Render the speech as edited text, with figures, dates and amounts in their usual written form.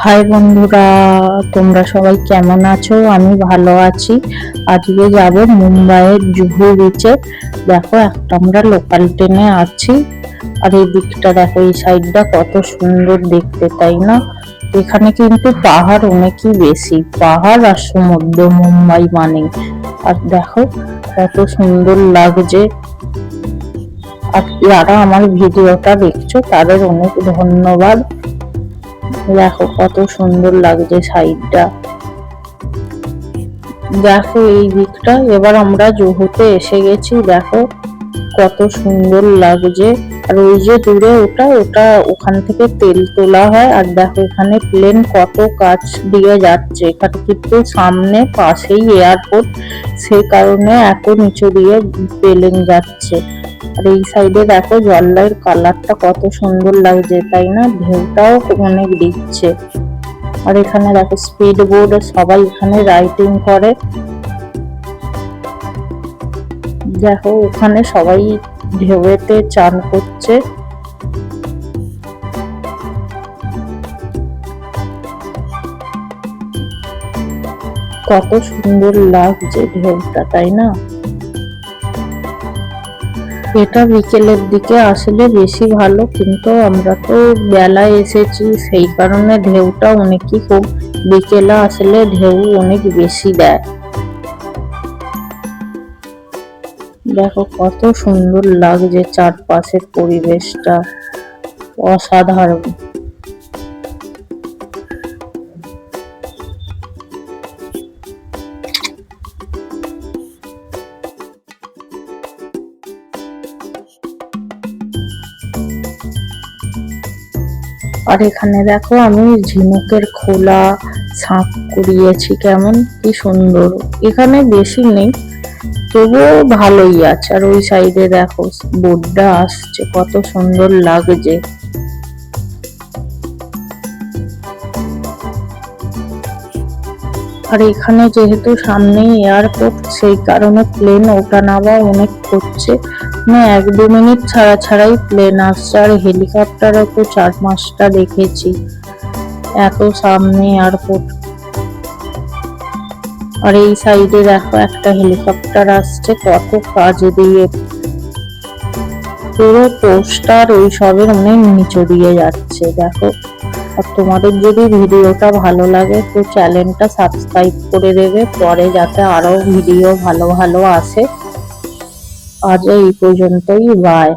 High বন্ধুরা, তোমরা সবাই কেমন আছো? আমি ভালো আছি। আজকে যাব মুম্বাইয়ের জুহু বিচে। দেখো, একটা আমরা লোকাল ট্রেনে আছি। আর এই দিকটা দেখো, এই সাইডটা কত সুন্দর দেখতে, তাই না? এখানে কিন্তু পাহাড় অনেকই বেশি, পাহাড় আর সমুদ্র মুম্বাই মানে। আর দেখো কত সুন্দর লাগছে। আর যারা আমার ভিডিওটা দেখছো তাদের অনেক ধন্যবাদ। দেখো কত সুন্দর লাগছে সাইডটা। দেখো এই দিকটা, এবার আমরা জুহুতে এসে গেছি। দেখো কত সুন্দর লাগছে। আর ওই যে দূরে ওটা ওটা ওখান থেকে তেল তোলা হয়। আর দেখো এখানে প্লেন কত কাছ দিয়ে যাচ্ছে। এখানে কিন্তু সামনে পাশেই এয়ারপোর্ট, সেই কারণে এত নিচু দিয়ে প্লেন যাচ্ছে। আর এই সাইডে দেখো জলের কালারটা কত সুন্দর লাগছে, তাই না? ঢেউটাও অনেক দিচ্ছে। আর এখানে দেখো স্পিড বোর্ড, সবাই এখানে রাইডিং করে। দেখো ওখানে সবাই ঢেউতে চান করছে। কত সুন্দর লাগছে ঢেউটা, তাই না? এটা বিকেলের দিকে আসলে বেশি ভালো, কিন্তু আমরা তো বেলায় এসেছি, সেই কারণে ঢেউটা অনেকই কম। বিকেলে আসলে ঢেউ অনেক বেশি দেয়। দেখো কত সুন্দর লাগছে চারপাশের পরিবেশটা, অসাধারণ। আর এখানে দেখো আমি ঝিনুকের খোলা ছাপ কুড়িয়েছি, কেমন কি সুন্দর। এখানে বেশি নেই, তবুও ভালোই আছে। আর ওই সাইডে দেখো বোর্ডটা আসছে, কত সুন্দর লাগছে। আর এখানে যেহেতু সামনেই এয়ারপোর্ট, সেই কারণে প্লেন ওঠা নামা অনেক করছে। মানে 1-2 মিনিট ছাড়া ছাড়াই প্লেন আসছে। আর হেলিকপ্টারও তো 4-5টা দেখেছি, এত সামনে এয়ারপোর্ট। আর এই সাইডে দেখো একটা হেলিকপ্টার আসছে, কত কাজ দিয়ে পুরো পোস্টার ওই সবের অনেক নিচে দিয়ে যাচ্ছে। দেখো, আর তোমাদের যদি ভিডিওটা ভালো লাগে তো চ্যানেলটা সাবস্ক্রাইব করে দেবে, পরে যাতে আরো ভিডিও ভালো ভালো আসে। আজ এই পর্যন্তই, বাই।